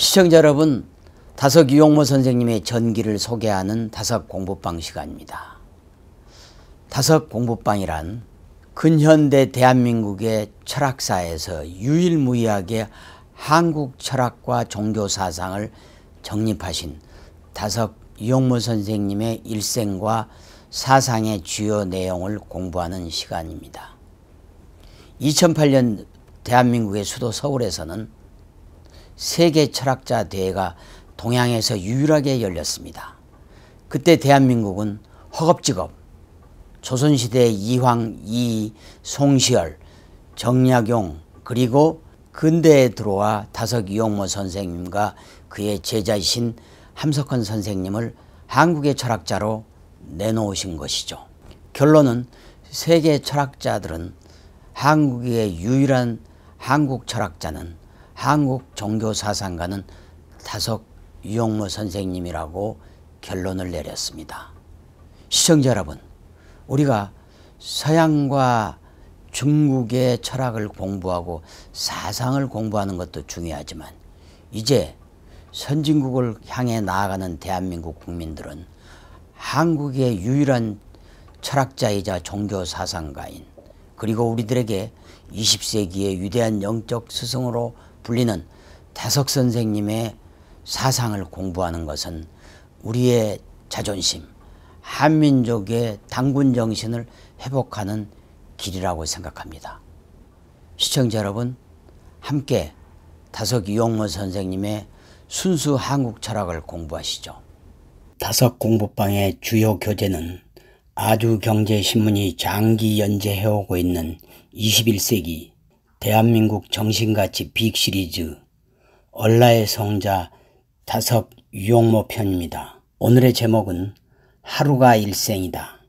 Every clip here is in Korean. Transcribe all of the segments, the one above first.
시청자 여러분, 다석 유용모 선생님의 전기를 소개하는 다석 공부방 시간입니다. 다석 공부방이란 근현대 대한민국의 철학사에서 유일무이하게 한국 철학과 종교 사상을 정립하신 다석 유용모 선생님의 일생과 사상의 주요 내용을 공부하는 시간입니다. 2008년 대한민국의 수도 서울에서는 세계 철학자 대회가 동양에서 유일하게 열렸습니다. 그때 대한민국은 허겁지겁 조선시대 이황, 이이, 송시열, 정약용 그리고 근대에 들어와 다석 유용모 선생님과 그의 제자이신 함석헌 선생님을 한국의 철학자로 내놓으신 것이죠. 결론은 세계 철학자들은 한국의 유일한 한국 철학자는 한국 종교사상가는 다석 유용모 선생님이라고 결론을 내렸습니다. 시청자 여러분, 우리가 서양과 중국의 철학을 공부하고 사상을 공부하는 것도 중요하지만 이제 선진국을 향해 나아가는 대한민국 국민들은 한국의 유일한 철학자이자 종교사상가인 그리고 우리들에게 20세기의 위대한 영적 스승으로 불리는 다석 선생님의 사상을 공부하는 것은 우리의 자존심, 한민족의 단군 정신을 회복하는 길이라고 생각합니다. 시청자 여러분, 함께 다석 유용모 선생님의 순수 한국 철학을 공부하시죠. 다석 공부방의 주요 교재는 아주경제신문이 장기 연재해오고 있는 21세기 대한민국 정신가치 빅 시리즈 얼라의 성자 다석 유용모 편입니다. 오늘의 제목은 하루가 일생이다.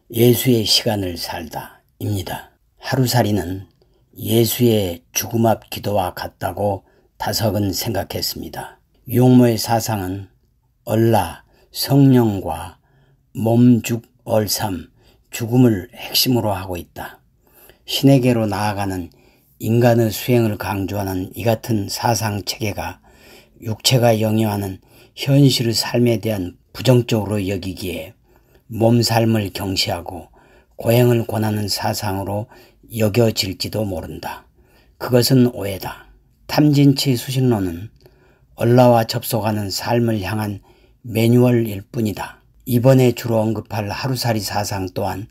예수의 시간을 살다 입니다. 하루살이는 예수의 죽음 앞 기도와 같다고 다석은 생각했습니다. 유용모의 사상은 얼라, 성령과 몸죽얼삼, 죽음을 핵심으로 하고 있다. 신에게로 나아가는 인간의 수행을 강조하는 이 같은 사상 체계가 육체가 영위하는 현실의 삶에 대한 부정적으로 여기기에 몸삶을 경시하고 고행을 권하는 사상으로 여겨질지도 모른다. 그것은 오해다. 탐진치 수신론은 얼라와 접속하는 삶을 향한 매뉴얼일 뿐이다. 이번에 주로 언급할 하루살이 사상 또한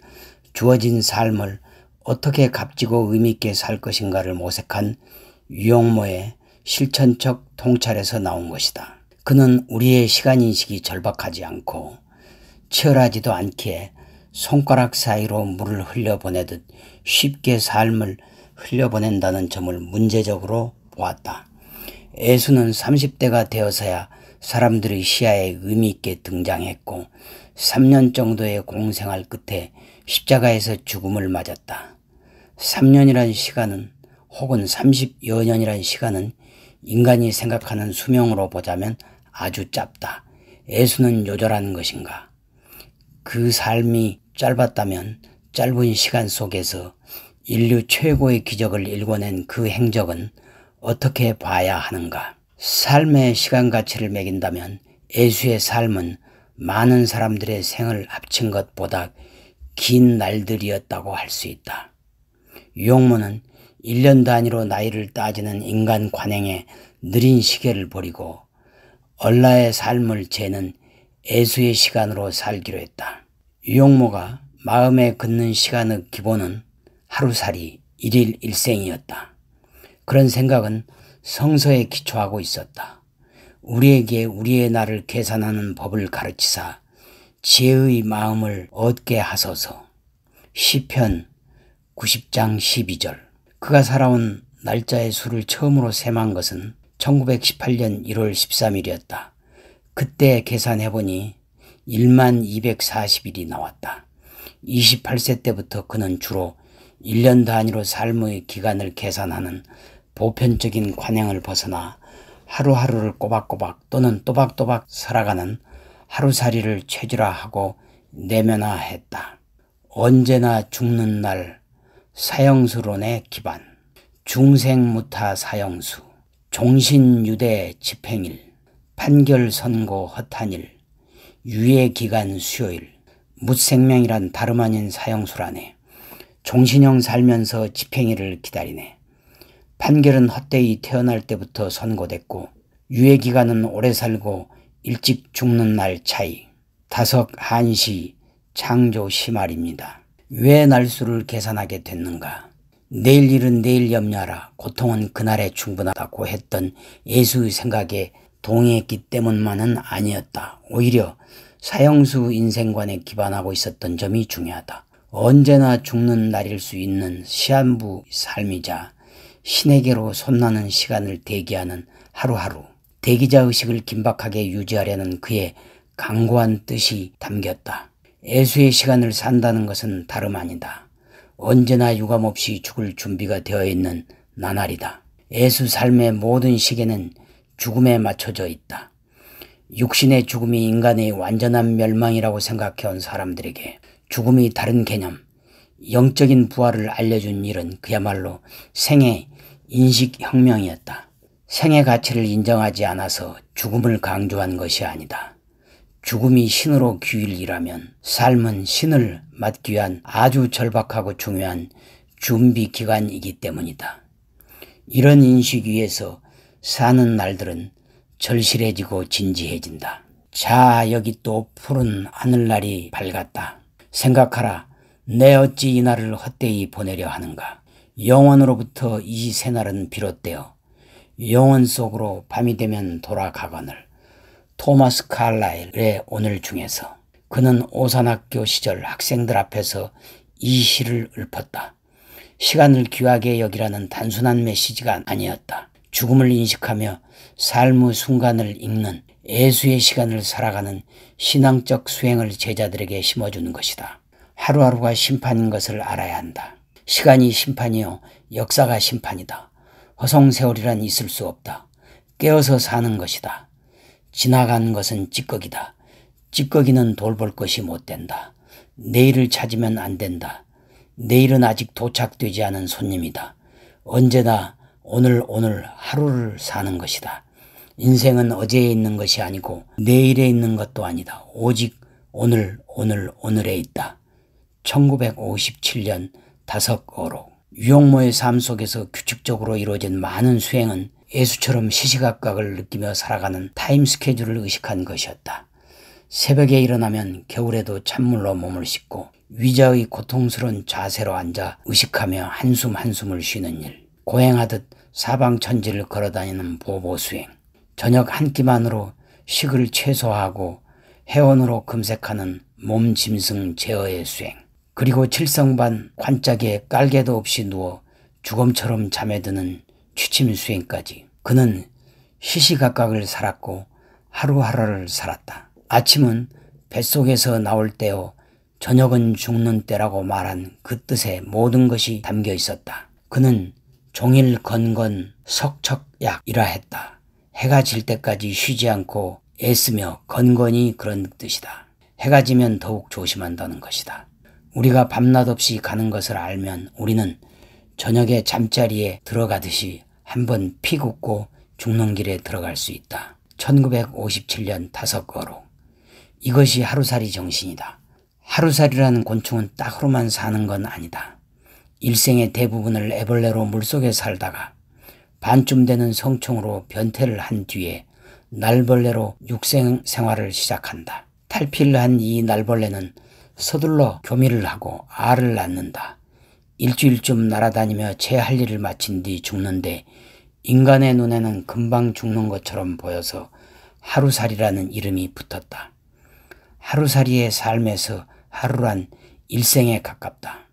주어진 삶을 어떻게 값지고 의미있게 살 것인가를 모색한 유용모의 실천적 통찰에서 나온 것이다. 그는 우리의 시간인식이 절박하지 않고 치열하지도 않기에 손가락 사이로 물을 흘려보내듯 쉽게 삶을 흘려보낸다는 점을 문제적으로 보았다. 예수는 30대가 되어서야 사람들의 시야에 의미있게 등장했고 3년 정도의 공생활 끝에 십자가에서 죽음을 맞았다. 3년이란 시간은 혹은 30여 년이란 시간은 인간이 생각하는 수명으로 보자면 아주 짧다. 예수는 요절한 것인가? 그 삶이 짧았다면 짧은 시간 속에서 인류 최고의 기적을 일궈낸 그 행적은 어떻게 봐야 하는가? 삶의 시간 가치를 매긴다면 예수의 삶은 많은 사람들의 생을 합친 것보다 긴 날들이었다고 할 수 있다. 유용모는 1년 단위로 나이를 따지는 인간 관행에 느린 시계를 버리고 얼라의 삶을 재는 예수의 시간으로 살기로 했다. 유용모가 마음에 긋는 시간의 기본은 하루살이 일일 일생이었다. 그런 생각은 성서에 기초하고 있었다. 우리에게 우리의 날을 계산하는 법을 가르치사 지혜의 마음을 얻게 하소서. 시편 90장 12절. 그가 살아온 날짜의 수를 처음으로 셈한 것은 1918년 1월 13일이었다. 그때 계산해보니 1240일이 나왔다. 28세 때부터 그는 주로 1년 단위로 삶의 기간을 계산하는 보편적인 관행을 벗어나 하루하루를 꼬박꼬박 또는 또박또박 살아가는 하루살이를 체질화하고 내면화했다. 언제나 죽는 날 사형수론의 기반. 중생무타 사형수. 종신유대 집행일, 판결 선고 허탄일, 유예기간 수요일, 묻생명이란 다름 아닌 사형수라네. 종신형 살면서 집행일을 기다리네. 판결은 헛되이 태어날 때부터 선고됐고 유예기간은 오래 살고 일찍 죽는 날 차이. 다석 한시 창조 시말입니다. 왜 날수를 계산하게 됐는가? 내일 일은 내일 염려하라. 고통은 그날에 충분하다고 했던 예수의 생각에 동의했기 때문만은 아니었다. 오히려 사형수 인생관에 기반하고 있었던 점이 중요하다. 언제나 죽는 날일 수 있는 시한부 삶이자 신에게로 손나는 시간을 대기하는 하루하루. 대기자 의식을 긴박하게 유지하려는 그의 강고한 뜻이 담겼다. 애수의 시간을 산다는 것은 다름 아니다. 언제나 유감없이 죽을 준비가 되어 있는 나날이다. 애수 삶의 모든 시계는 죽음에 맞춰져 있다. 육신의 죽음이 인간의 완전한 멸망이라고 생각해온 사람들에게 죽음이 다른 개념, 영적인 부활을 알려준 일은 그야말로 생애 인식혁명이었다. 생의 가치를 인정하지 않아서 죽음을 강조한 것이 아니다. 죽음이 신으로 귀일이라면 삶은 신을 맞기 위한 아주 절박하고 중요한 준비기간이기 때문이다. 이런 인식 위에서 사는 날들은 절실해지고 진지해진다. 자, 여기 또 푸른 하늘날이 밝았다. 생각하라. 내 어찌 이 날을 헛되이 보내려 하는가. 영원으로부터 이 새날은 비롯되어 영원 속으로 밤이 되면 돌아가거늘. 토마스 칼라일의 오늘 중에서 그는 오산학교 시절 학생들 앞에서 이 시를 읊었다. 시간을 귀하게 여기라는 단순한 메시지가 아니었다. 죽음을 인식하며 삶의 순간을 읽는 애수의 시간을 살아가는 신앙적 수행을 제자들에게 심어주는 것이다. 하루하루가 심판인 것을 알아야 한다. 시간이 심판이요 역사가 심판이다. 허송세월이란 있을 수 없다. 깨어서 사는 것이다. 지나간 것은 찌꺼기다. 찌꺼기는 돌볼 것이 못 된다. 내일을 찾으면 안 된다. 내일은 아직 도착되지 않은 손님이다. 언제나 오늘 하루를 사는 것이다. 인생은 어제에 있는 것이 아니고 내일에 있는 것도 아니다. 오직 오늘에 있다. 1957년 다석어록. 유용모의 삶 속에서 규칙적으로 이루어진 많은 수행은 예수처럼 시시각각을 느끼며 살아가는 타임 스케줄을 의식한 것이었다. 새벽에 일어나면 겨울에도 찬물로 몸을 씻고 위자의 고통스러운 자세로 앉아 의식하며 한숨을 쉬는 일. 고행하듯 사방천지를 걸어다니는 보보수행. 저녁 한 끼만으로 식을 최소화하고 해원으로 금색하는 몸짐승 제어의 수행. 그리고 칠성반 관짝에 깔개도 없이 누워 주검처럼 잠에 드는 취침 수행까지. 그는 시시각각을 살았고 하루하루를 살았다. 아침은 뱃속에서 나올 때요 저녁은 죽는 때라고 말한 그 뜻에 모든 것이 담겨 있었다. 그는 종일 건건 석척약이라 했다. 해가 질 때까지 쉬지 않고 애쓰며 건건히 그런 뜻이다. 해가 지면 더욱 조심한다는 것이다. 우리가 밤낮 없이 가는 것을 알면 우리는 저녁에 잠자리에 들어가듯이 한번 피 굽고 죽는 길에 들어갈 수 있다. 1957년 다석어록. 이것이 하루살이 정신이다. 하루살이라는 곤충은 딱 하루만 사는 건 아니다. 일생의 대부분을 애벌레로 물속에 살다가 반쯤 되는 성충으로 변태를 한 뒤에 날벌레로 육생 생활을 시작한다. 탈피를 한 이 날벌레는 서둘러 교미를 하고 알을 낳는다. 일주일쯤 날아다니며 제 할 일을 마친 뒤 죽는데 인간의 눈에는 금방 죽는 것처럼 보여서 하루살이라는 이름이 붙었다. 하루살이의 삶에서 하루란 일생에 가깝다.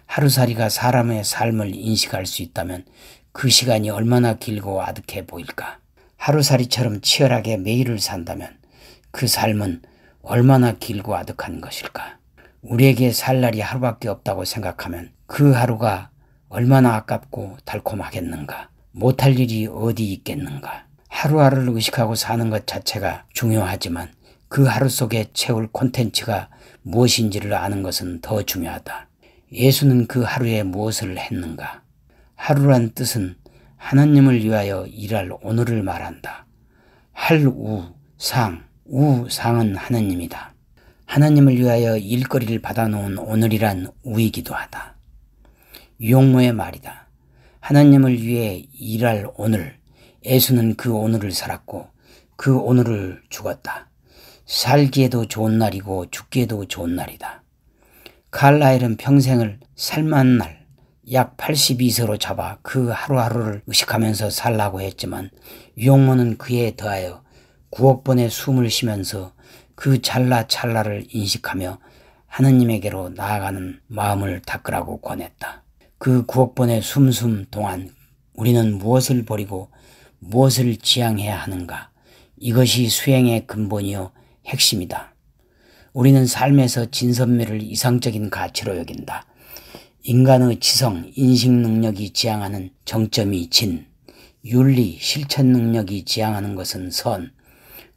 하루살이가 사람의 삶을 인식할 수 있다면 그 시간이 얼마나 길고 아득해 보일까. 하루살이처럼 치열하게 매일을 산다면 그 삶은 얼마나 길고 아득한 것일까. 우리에게 살 날이 하루밖에 없다고 생각하면 그 하루가 얼마나 아깝고 달콤하겠는가. 못할 일이 어디 있겠는가. 하루하루를 의식하고 사는 것 자체가 중요하지만 그 하루 속에 채울 콘텐츠가 무엇인지를 아는 것은 더 중요하다. 예수는 그 하루에 무엇을 했는가. 하루란 뜻은 하나님을 위하여 일할 오늘을 말한다. 우상은 하나님이다. 하나님을 위하여 일거리를 받아놓은 오늘이란 우이기도 하다. 유용모의 말이다. 하나님을 위해 일할 오늘, 예수는 그 오늘을 살았고 그 오늘을 죽었다. 살기에도 좋은 날이고 죽기에도 좋은 날이다. 칼라일은 평생을 살만한 날, 약 82세로 잡아 그 하루하루를 의식하면서 살라고 했지만 유용모는 그에 더하여 9억 번의 숨을 쉬면서 그 찰나찰나를 인식하며 하느님에게로 나아가는 마음을 닦으라고 권했다. 그 9억 번의 숨 동안 우리는 무엇을 버리고 무엇을 지향해야 하는가? 이것이 수행의 근본이요 핵심이다. 우리는 삶에서 진선미를 이상적인 가치로 여긴다. 인간의 지성, 인식 능력이 지향하는 정점이 진, 윤리, 실천 능력이 지향하는 것은 선,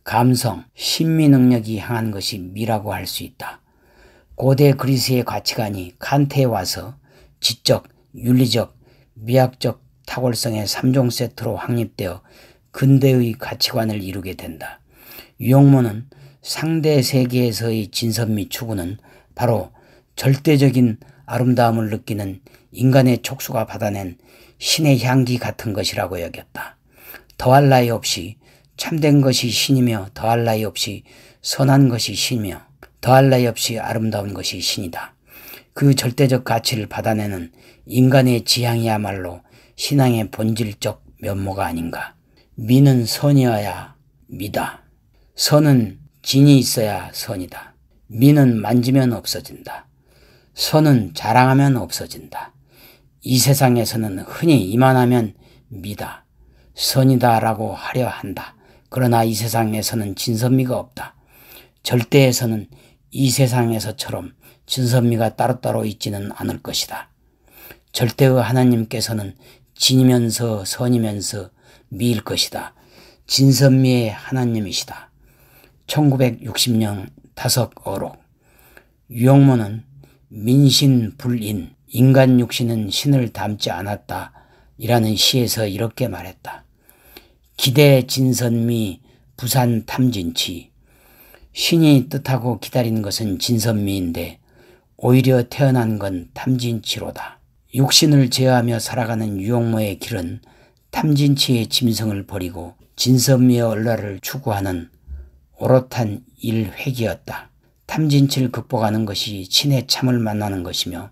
감성, 심미 능력이 향한 것이 미라고 할 수 있다. 고대 그리스의 가치관이 칸트에 와서 지적, 윤리적, 미학적 탁월성의 3종 세트로 확립되어 근대의 가치관을 이루게 된다. 유용모는 상대 세계에서의 진선미 추구는 바로 절대적인 아름다움을 느끼는 인간의 촉수가 받아낸 신의 향기 같은 것이라고 여겼다. 더할 나위 없이 참된 것이 신이며 더할 나위 없이 선한 것이 신이며 더할 나위 없이 아름다운 것이 신이다. 그 절대적 가치를 받아내는 인간의 지향이야말로 신앙의 본질적 면모가 아닌가. 미는 선이어야 미다. 선은 진이 있어야 선이다. 미는 만지면 없어진다. 선은 자랑하면 없어진다. 이 세상에서는 흔히 이만하면 미다. 선이다라고 하려 한다. 그러나 이 세상에서는 진선미가 없다. 절대에서는 이 세상에서처럼 진선미가 따로따로 있지는 않을 것이다. 절대의 하나님께서는 진이면서 선이면서 미일 것이다. 진선미의 하나님이시다. 1960년 다석어록. 유용모는 민신불인, 인간 육신은 신을 닮지 않았다 이라는 시에서 이렇게 말했다. 기대 진선미 부산 탐진치. 신이 뜻하고 기다리는 것은 진선미인데 오히려 태어난 건 탐진치로다. 육신을 제어하며 살아가는 유용모의 길은 탐진치의 짐승을 버리고 진선미의 얼라를 추구하는 오롯한 일획이었다. 탐진치를 극복하는 것이 신의 참을 만나는 것이며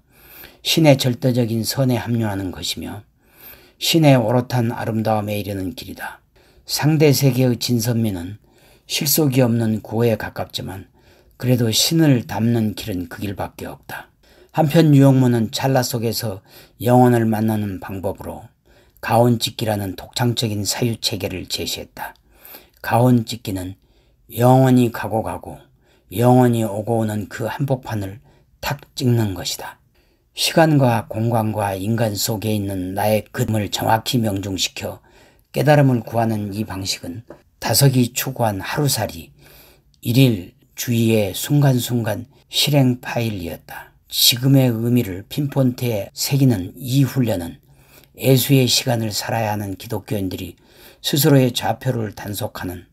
신의 절대적인 선에 합류하는 것이며 신의 오롯한 아름다움에 이르는 길이다. 상대 세계의 진선미는 실속이 없는 구호에 가깝지만 그래도 신을 닮는 길은 그 길밖에 없다. 한편 유용모는 찰나 속에서 영혼을 만나는 방법으로 가온찢기라는 독창적인 사유체계를 제시했다. 가온찢기는 영원히 가고 영원히 오고 오는 그 한복판을 탁 찍는 것이다. 시간과 공간과 인간 속에 있는 나의 금을 정확히 명중시켜 깨달음을 구하는 이 방식은 다석이 추구한 하루살이 일일 주의의 순간순간 실행 파일이었다. 지금의 의미를 핀포인트에 새기는 이 훈련은 예수의 시간을 살아야 하는 기독교인들이 스스로의 좌표를 단속하는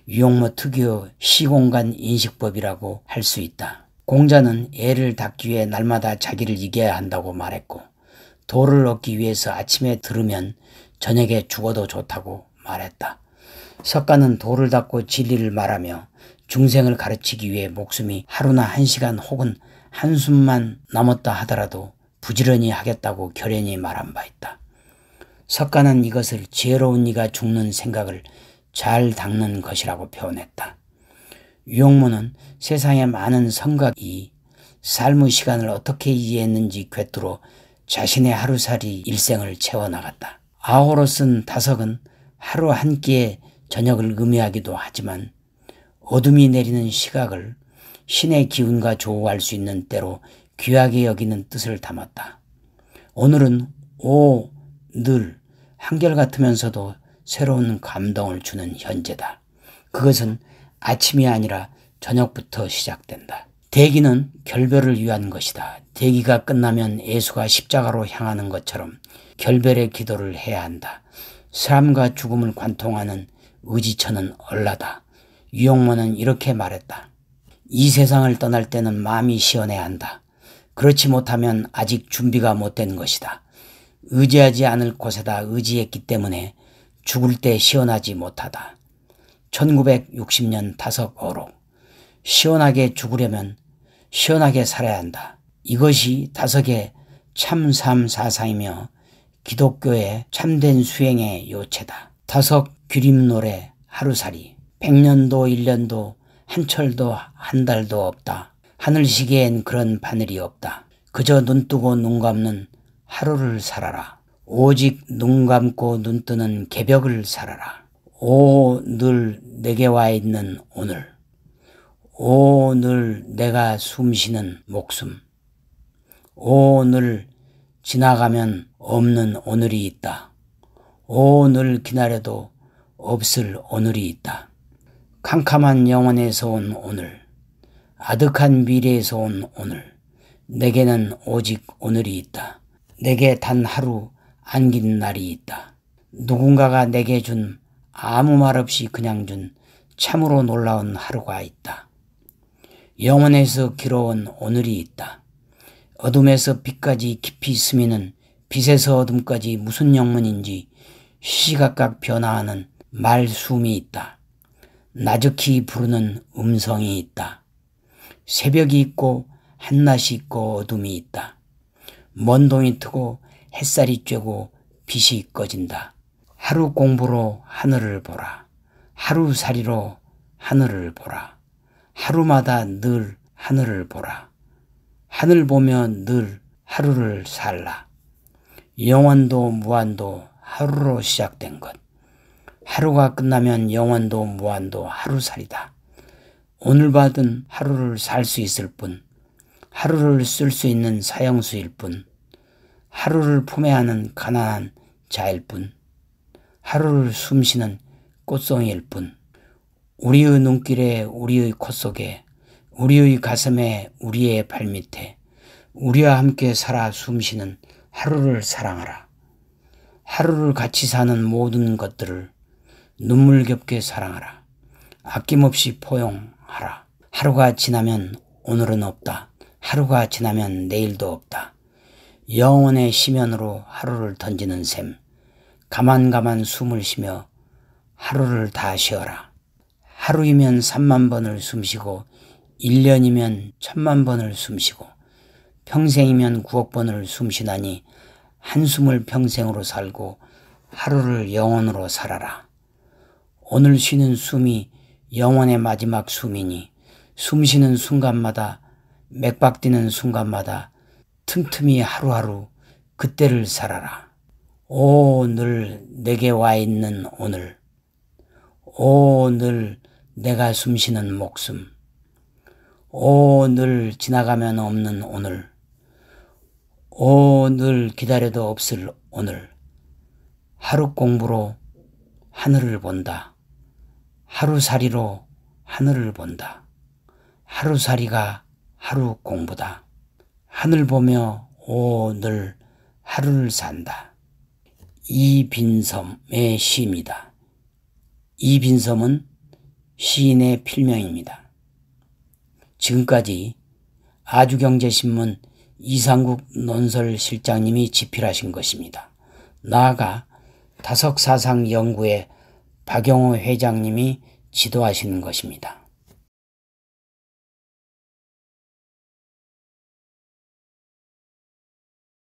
유용모 특유의 시공간 인식법이라고 할 수 있다. 공자는 애를 닦기 위해 날마다 자기를 이겨야 한다고 말했고 도를 얻기 위해서 아침에 들으면 저녁에 죽어도 좋다고 말했다. 석가는 도를 닦고 진리를 말하며 중생을 가르치기 위해 목숨이 하루나 1시간 혹은 한숨만 남았다 하더라도 부지런히 하겠다고 결연히 말한 바 있다. 석가는 이것을 지혜로운 이가 죽는 생각을 잘 닦는 것이라고 표현했다. 유용모는 세상의 많은 성각이 삶의 시간을 어떻게 이해했는지 꿰뚫어 자신의 하루살이 일생을 채워나갔다. 아호로 쓴 다석은 하루 한 끼의 저녁을 의미하기도 하지만 어둠이 내리는 시각을 신의 기운과 조우할 수 있는 때로 귀하게 여기는 뜻을 담았다. 오늘은 늘 한결같으면서도 새로운 감동을 주는 현재다. 그것은 아침이 아니라 저녁부터 시작된다. 대기는 결별을 위한 것이다. 대기가 끝나면 예수가 십자가로 향하는 것처럼 결별의 기도를 해야 한다. 삶과 죽음을 관통하는 의지처는 얼라다. 유용모는 이렇게 말했다. 이 세상을 떠날 때는 마음이 시원해야 한다. 그렇지 못하면 아직 준비가 못된 것이다. 의지하지 않을 곳에다 의지했기 때문에 죽을 때 시원하지 못하다. 1960년 다석어록. 시원하게 죽으려면 시원하게 살아야 한다. 이것이 다석의 참삼 사상이며 기독교의 참된 수행의 요체다. 다석 규림노래 하루살이. 100년도 1년도 한철도 한 달도 없다. 하늘시계엔 그런 바늘이 없다. 그저 눈 뜨고 눈 감는 하루를 살아라. 오직 눈 감고 눈 뜨는 개벽을 살아라. 오 늘 내게 와 있는 오늘. 오 늘 내가 숨쉬는 목숨. 오 늘 지나가면 없는 오늘이 있다. 오 늘 기다려도 없을 오늘이 있다. 캄캄한 영혼에서 온 오늘, 아득한 미래에서 온 오늘, 내게는 오직 오늘이 있다. 내게 단 하루 안긴 날이 있다. 누군가가 내게 준 아무 말 없이 그냥 준 참으로 놀라운 하루가 있다. 영혼에서 길어온 오늘이 있다. 어둠에서 빛까지 깊이 스미는 빛에서 어둠까지 무슨 영문인지 시시각각 변화하는 말숨이 있다. 나적히 부르는 음성이 있다. 새벽이 있고 한낮이 있고 어둠이 있다. 먼동이 트고 햇살이 쬐고 빛이 꺼진다. 하루 공부로 하늘을 보라. 하루살이로 하늘을 보라. 하루마다 늘 하늘을 보라. 하늘 보며 늘 하루를 살라. 영원도 무한도 하루로 시작된 것. 하루가 끝나면 영원도 무한도 하루살이다. 오늘 받은 하루를 살 수 있을 뿐, 하루를 쓸 수 있는 사형수일 뿐, 하루를 품에 안은 가난한 자일 뿐, 하루를 숨쉬는 꽃송이일 뿐, 우리의 눈길에 우리의 코 속에 우리의 가슴에 우리의 발밑에 우리와 함께 살아 숨쉬는 하루를 사랑하라. 하루를 같이 사는 모든 것들을 눈물겹게 사랑하라. 아낌없이 포용하라. 하루가 지나면 오늘은 없다. 하루가 지나면 내일도 없다. 영혼의 심연으로 하루를 던지는 셈. 가만가만 숨을 쉬며 하루를 다 쉬어라. 하루이면 3만 번을 숨쉬고 1년이면 1000만 번을 숨쉬고 평생이면 9억 번을 숨쉬나니 한숨을 평생으로 살고 하루를 영원으로 살아라. 오늘 쉬는 숨이 영원의 마지막 숨이니 숨쉬는 순간마다 맥박 뛰는 순간마다 틈틈이 하루하루 그때를 살아라. 오 늘 내게 와 있는 오늘. 오 늘 내가 숨쉬는 목숨. 오 늘 지나가면 없는 오늘. 오 늘 기다려도 없을 오늘. 하루 공부로 하늘을 본다. 하루살이로 하늘을 본다. 하루살이가 하루 공부다. 하늘 보며 오 늘 하루를 산다. 이빈섬의 시입니다. 이빈섬은 시인의 필명입니다. 지금까지 아주경제신문 이상국 논설실장님이 집필하신 것입니다. 나아가 다석사상연구회 박영호 회장님이 지도하시는 것입니다.